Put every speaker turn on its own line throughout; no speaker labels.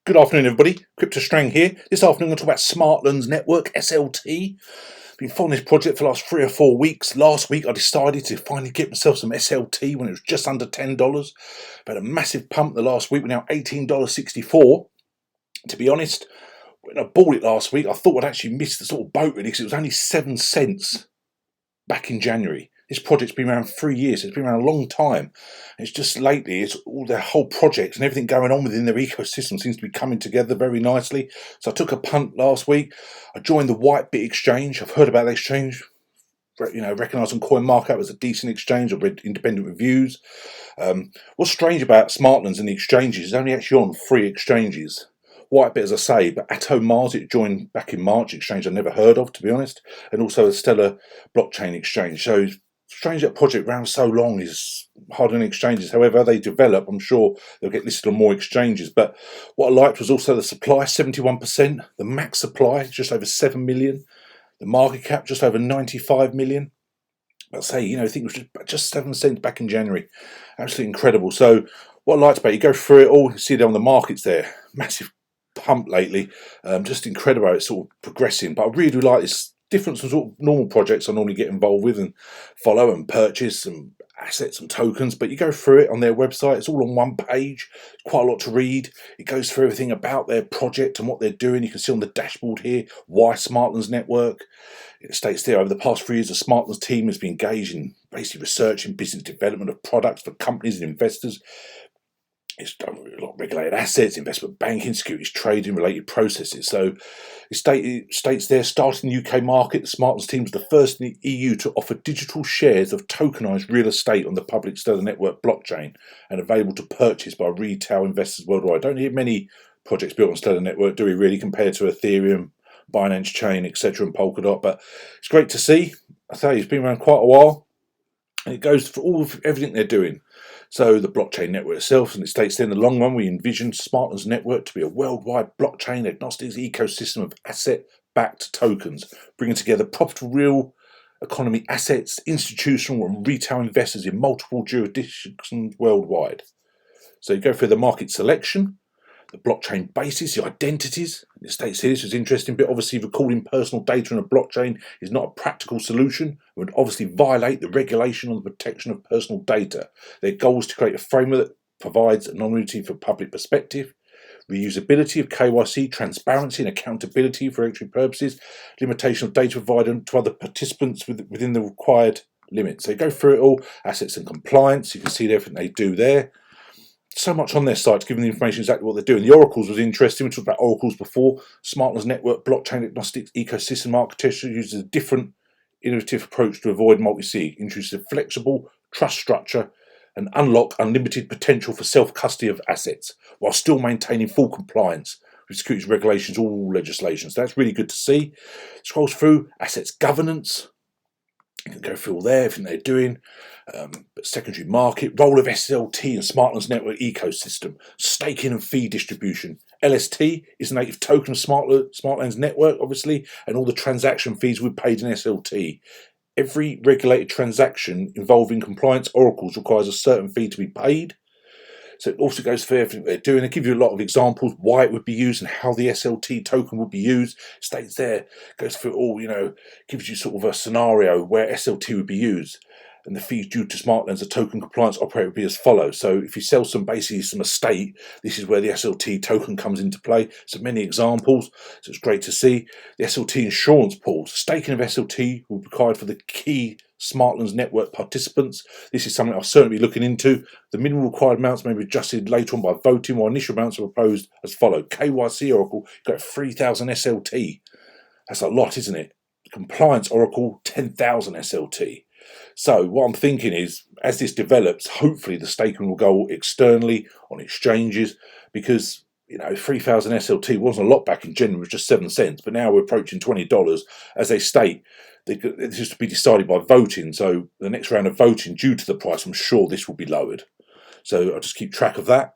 Good afternoon, everybody. Crypto Strang here. This afternoon, I'm going to talk about Smartlands.Network, SLT. Been following this project for the last 3 or 4 weeks. Last week, I decided to finally get myself some SLT when it was just under $10. I've had a massive pump the last week. We're now $18.64. To be honest, when I bought it last week, I thought I'd actually missed the sort of boat really because it was only 7 cents back in January. This project's been around 3 years. It's been around a long time. It's just lately, it's all their whole projects and everything going on within their ecosystem seems to be coming together very nicely. So I took a punt last week. I joined the Whitebeard exchange. I've heard about the exchange. Recognised on coin markup as a decent exchange. I've read independent reviews. What's strange about Smartlands and the exchanges is only actually on 3 exchanges. Whitebeard, as I say, but Atomars, it joined back in March, exchange I've never heard of, to be honest, and also a Stellar blockchain exchange. So strange that project ran so long is hard on exchanges. However, they develop, I'm sure they'll get listed on more exchanges. But what I liked was also the supply, 71%, the max supply, just over 7 million, the market cap, just over 95 million. I'd say, I think it was just 7 cents back in January. Absolutely incredible. So what I liked about it, you go through it all, you see it on the markets there, massive pump lately, just incredible how it's sort of progressing. But I really like this different from sort of normal projects I normally get involved with and follow and purchase some assets and tokens. But you go through it on their website, it's all on one page, quite a lot to read. It goes through everything about their project and what they're doing. You can see on the dashboard here why Smartlands.Network. It states there, over the past 3 years, the Smartlands team has been engaged in basically research and business development of products for companies and investors. It's done a lot of regulated assets, investment banking, securities trading, related processes. So it states there, starting the UK market, the Smartlands team is the first in the EU to offer digital shares of tokenised real estate on the public Stellar Network blockchain and available to purchase by retail investors worldwide. Don't hear many projects built on Stellar Network, do we really, compared to Ethereum, Binance Chain, etc. and Polkadot. But it's great to see. I say it's been around quite a while. And it goes for everything they're doing. So the blockchain network itself, and it states there, in the long run, we envision Smartlands.Network to be a worldwide blockchain agnostic ecosystem of asset-backed tokens, bringing together profitable real economy assets, institutional and retail investors in multiple jurisdictions worldwide. So you go through the market selection, the blockchain basis, the identities. It states here, this is interesting, but obviously recording personal data in a blockchain is not a practical solution. It would obviously violate the regulation on the protection of personal data. Their goal is to create a framework that provides anonymity for public perspective, reusability of KYC, transparency and accountability for regulatory purposes, limitation of data provided to other participants within the required limits. So you go through it all, assets and compliance, you can see everything they do there. So much on their site, giving the information exactly what they're doing. The oracles was interesting. We talked about oracles before. Smartlands.Network blockchain agnostic ecosystem architecture uses a different innovative approach to avoid multi-sig, introduces a flexible trust structure and unlock unlimited potential for self-custody of assets while still maintaining full compliance with securities regulations, all legislation. So that's really good to see. Scrolls through assets governance. You can go through all there, everything they're doing. Secondary market, role of SLT and Smartlands.Network ecosystem, staking and fee distribution. LST is a native token of Smartlands.Network, obviously, and all the transaction fees we paid in SLT. Every regulated transaction involving compliance oracles requires a certain fee to be paid. So it also goes through everything they're doing. They give you a lot of examples, why it would be used and how the SLT token would be used. States there, goes through all, gives you sort of a scenario where SLT would be used. And the fees due to Smartlands, the token compliance operator, would be as follows. So if you sell some estate, this is where the SLT token comes into play. So many examples. So it's great to see. The SLT insurance pools. Staking of SLT will be required for the key Smartlands.Network participants. This is something I'll certainly be looking into. The minimum required amounts may be adjusted later on by voting, while initial amounts are proposed as follows. KYC Oracle, you've got 3,000 SLT. That's a lot, isn't it? Compliance Oracle, 10,000 SLT. So what I'm thinking is, as this develops, hopefully the staking will go externally on exchanges, because 3,000 SLT wasn't a lot back in January, it was just 7 cents, but now we're approaching $20. As they state, this is to be decided by voting. So the next round of voting, due to the price, I'm sure this will be lowered. So I'll just keep track of that.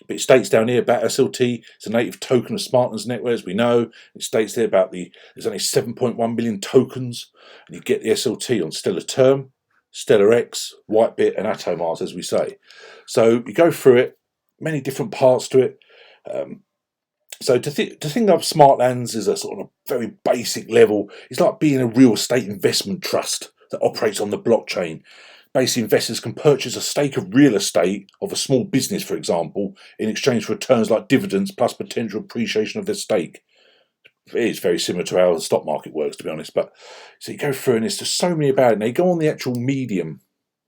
But it states down here about SLT, it's a native token of Smartlands.Network, as we know. It states there about there's only 7.1 million tokens, and you get the SLT on Stellar Term, Stellar X, Whitebeard, and Atomars, as we say. So you go through it, many different parts to it. So to think of Smartlands as a sort of very basic level, it's like being a real estate investment trust that operates on the blockchain. Basically, investors can purchase a stake of real estate of a small business, for example, in exchange for returns like dividends plus potential appreciation of their stake. It is very similar to how the stock market works, to be honest. But so you go through, and there's just so many about it. And they go on the actual Medium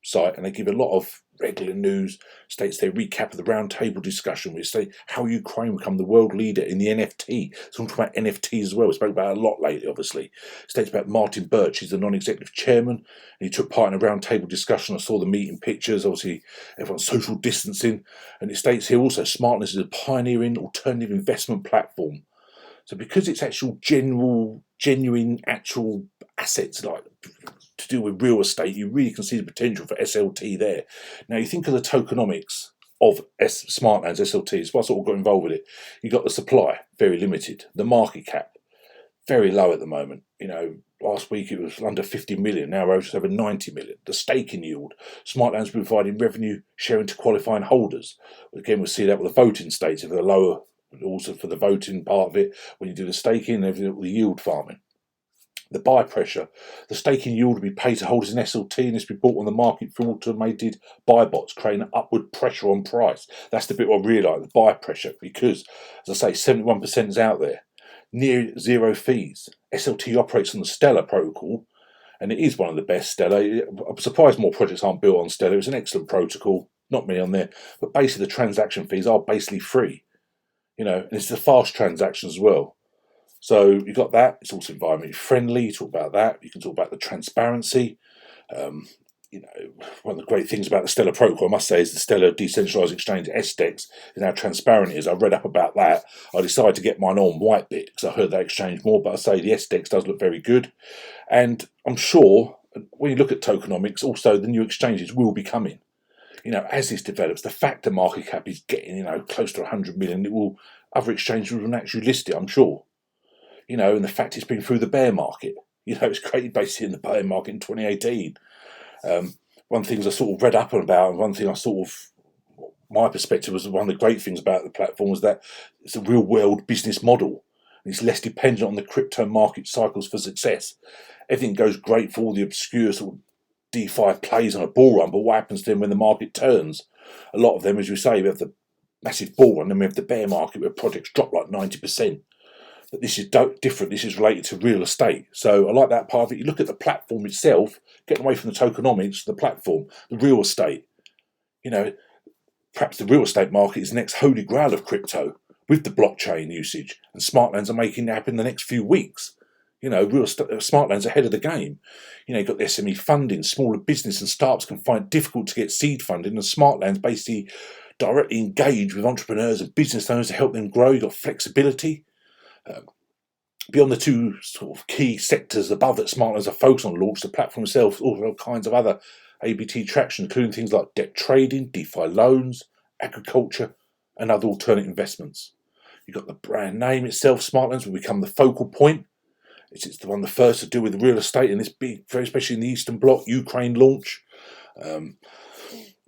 site, and they give a lot of regular news. States they recap of the roundtable discussion, which say how Ukraine become the world leader in the NFT. So I'm talking about NFTs as well. We spoke about it a lot lately, obviously. States about Martin Birch, he's the non-executive chairman, and he took part in a roundtable discussion. I saw the meeting pictures. Obviously, everyone's social distancing, and it states here also Smartness is a pioneering alternative investment platform. So because it's actual genuine, actual assets like to do with real estate, you really can see the potential for SLT there. Now you think of the tokenomics of Smartlands SLT. So I sort of got involved with it. You got the supply very limited, the market cap very low at the moment. Last week it was under 50 million. Now we're just over 90 million. The staking yield, Smartlands providing revenue sharing to qualifying holders. Again, we'll see that with the voting states if they're lower. Also for the voting part of it, when you do the staking and everything, the yield farming. The buy pressure, the staking yield will be paid to holders in SLT and this will be bought on the market through automated buy bots, creating upward pressure on price. That's the bit I really like, the buy pressure, because, as I say, 71% is out there. Near zero fees. SLT operates on the Stellar protocol, and it is one of the best Stellar. I'm surprised more projects aren't built on Stellar. It's an excellent protocol, not many on there, but basically the transaction fees are basically free. And it's a fast transaction as well. So you've got that. It's also environmentally friendly. You talk about that. You can talk about the transparency. Um, One of the great things about the Stellar protocol, I must say, is the Stellar Decentralized Exchange SDEX is how transparent it is. I read up about that. I decided to get mine on Whitebeard because I heard that exchange more. But I say the SDEX does look very good. And I'm sure when you look at tokenomics, also the new exchanges will be coming. As this develops, the fact the market cap is getting, close to 100 million, other exchanges will actually list it, I'm sure. And the fact it's been through the bear market. It's created basically in the bear market in 2018. One of the things I sort of read up about, and one thing my perspective was one of the great things about the platform was that it's a real world business model. And it's less dependent on the crypto market cycles for success. Everything goes great for all the obscure sort of DeFi plays on a bull run, but what happens to them when the market turns? A lot of them, as you say, we have the massive bull run, and we have the bear market where projects drop like 90%. But this is different. This is related to real estate. So I like that part of it. You look at the platform itself, getting away from the tokenomics, the platform, the real estate. Perhaps the real estate market is the next holy grail of crypto with the blockchain usage, and Smartlands are making it happen in the next few weeks. Smartlands ahead of the game. You've got the SME funding. Smaller business and startups can find it difficult to get seed funding, and Smartlands basically directly engage with entrepreneurs and business owners to help them grow. You've got flexibility. Beyond the two sort of key sectors above that Smartlands are focused on launch, the platform itself also all kinds of other ABT traction, including things like debt trading, DeFi loans, agriculture, and other alternate investments. You've got the brand name itself. Smartlands will become the focal point. It's one of the first to do with real estate in this big, very especially in the Eastern Bloc, Ukraine launch.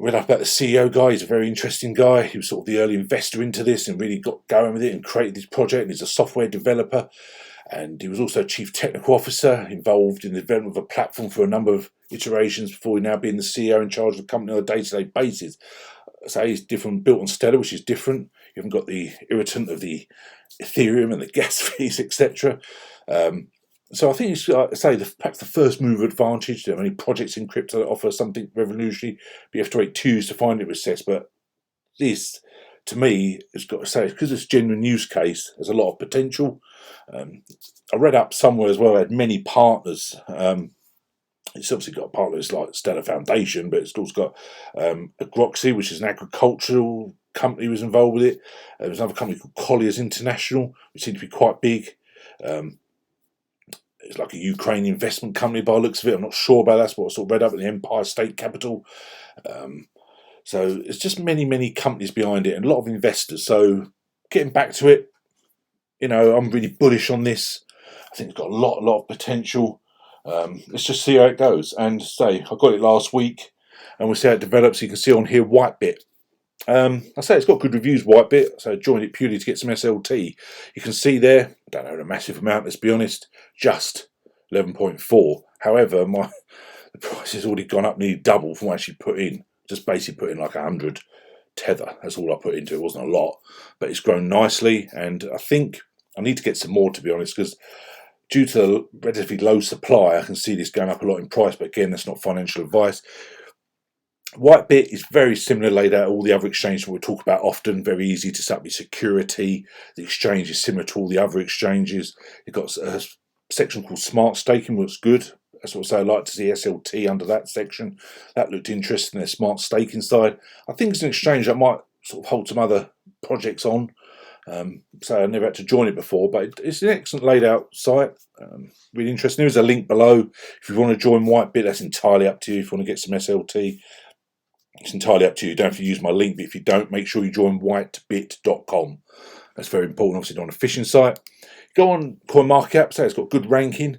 Read up about the CEO guy. He's a very interesting guy. He was sort of the early investor into this and really got going with it and created this project. And he's a software developer. And he was also chief technical officer, involved in the development of a platform for a number of iterations before now being the CEO in charge of the company on a day-to-day basis. So he's different, built on Stellar, which is different. You haven't got the irritant of the Ethereum and the gas fees, etc. So I think it's, perhaps the first mover advantage. There are many projects in crypto that offer something revolutionary, but you have to wait 2 years to find it assessed. But this, to me, has got to say, because it's a genuine use case, there's a lot of potential. I read up somewhere as well, it had many partners. It's obviously got partners like Stellar Foundation, but it's also got Agroxy, which is an agricultural company, was involved with it. There was another company called Colliers International, which seemed to be quite big. It's like a Ukraine investment company by the looks of it. I'm not sure about that. That's what I sort of read up at the Empire State Capital. So it's just many, many companies behind it and a lot of investors. So getting back to it, I'm really bullish on this. I think it's got a lot of potential. Let's just see how it goes. And I got it last week, and we'll see how it develops. You can see on here Whitebeard. I say it's got good reviews, Whitebeard, so I joined it purely to get some SLT. You can see there, I don't know a massive amount, let's be honest, just 11.4. However, the price has already gone up nearly double from what I actually put in. Just basically put in like 100 tether. That's all I put into it. It wasn't a lot, but it's grown nicely, and I think I need to get some more, to be honest, because due to the relatively low supply, I can see this going up a lot in price. But again, that's not financial advice. Whitebeard is very similar laid out all the other exchanges we talk about often. Very easy to set up your security. The exchange is similar to all the other exchanges. You've got a section called Smart Staking, which looks good. That's what I say. I like to see SLT under that section. That looked interesting. The Smart Staking side. I think it's an exchange that might sort of hold some other projects on. So I never had to join it before, but it's an excellent laid out site. Really interesting. There's a link below if you want to join Whitebeard. That's entirely up to you. If you want to get some SLT, it's entirely up to you. You don't have to use my link, but if you don't, make sure you join whitebit.com. That's very important. Obviously, on a phishing site. Go on CoinMarketCap. Say it's got good ranking.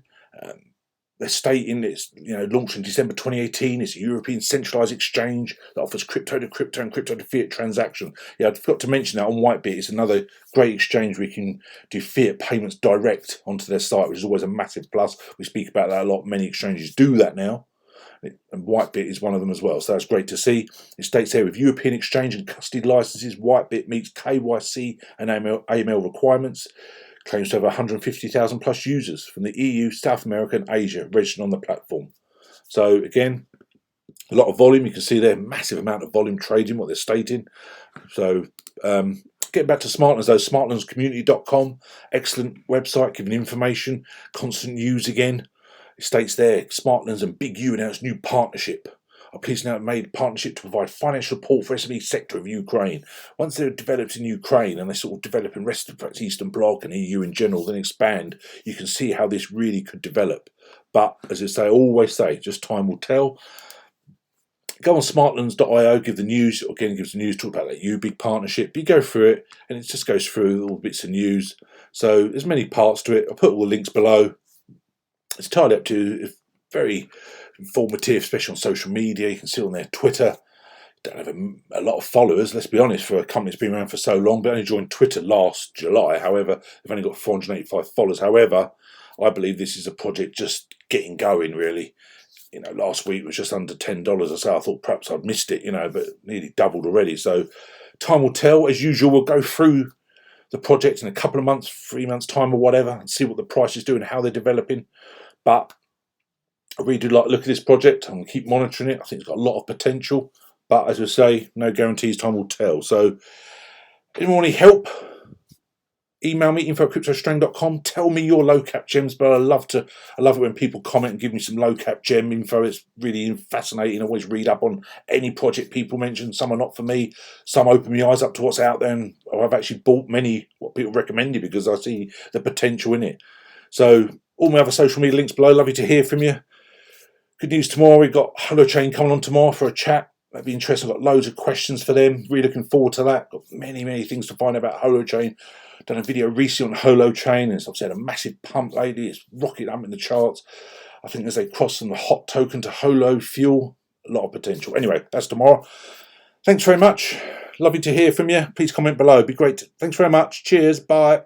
They're stating it's launched in December 2018. It's a European centralized exchange that offers crypto to crypto and crypto to fiat transaction. Yeah, I forgot to mention that on Whitebeard. It's another great exchange where you can do fiat payments direct onto their site, which is always a massive plus. We speak about that a lot. Many exchanges do that now, and Whitebeard is one of them as well. So that's great to see. It states here with European exchange and custody licenses, Whitebeard meets KYC and AML requirements. Claims to have 150,000 plus users from the EU, South America and Asia registered on the platform. So again, a lot of volume. You can see there, massive amount of volume trading, what they're stating. So getting back to Smartlands though, smartlandscommunity.com, excellent website giving information, constant news again. It states there, Smartlands and Big U announced new partnership. Are pleased now made partnership to provide financial support for SME sector of Ukraine. Once they're developed in Ukraine and they sort of develop in the rest of the Eastern Bloc and EU in general, then expand, you can see how this really could develop. But as I always say, just time will tell. Go on Smartlands.io, give the news. Again, it gives the news, talk about that big partnership. You go through it and it just goes through all bits of news. So there's many parts to it. I'll put all the links below. It's tied up to very informative, especially on social media. You can see on their Twitter. Don't have a lot of followers, let's be honest, for a company that's been around for so long, but only joined Twitter last July. However, they've only got 485 followers. However, I believe this is a project just getting going, really. Last week was just under $10 or so. I thought perhaps I'd missed it, but nearly doubled already. So time will tell. As usual, we'll go through the project in a couple of months, 3 months' time or whatever, and see what the price is doing, how they're developing. But I really do like to look at this project. I'm going to keep monitoring it. I think it's got a lot of potential. But as I say, no guarantees, time will tell. So, anyone need help? Email me, info@cryptostrang.com. Tell me your low cap gems, but I love it when people comment and give me some low cap gem info. It's really fascinating. I always read up on any project people mention. Some are not for me. Some open my eyes up to what's out there, and I've actually bought many what people recommended because I see the potential in it. So, all my other social media links below. Lovely to hear from you. Good news tomorrow. We've got Holochain coming on tomorrow for a chat. That'd be interesting. I've got loads of questions for them. Really looking forward to that. Got many things to find out about Holochain. Done a video recently on Holochain, and it's obviously had a massive pump lately. It's rocketed up in the charts. I think as they cross from the hot token to Holo Fuel, a lot of potential. Anyway, that's tomorrow. Thanks very much. Lovely to hear from you. Please comment below. It'd be great. Thanks very much. Cheers. Bye.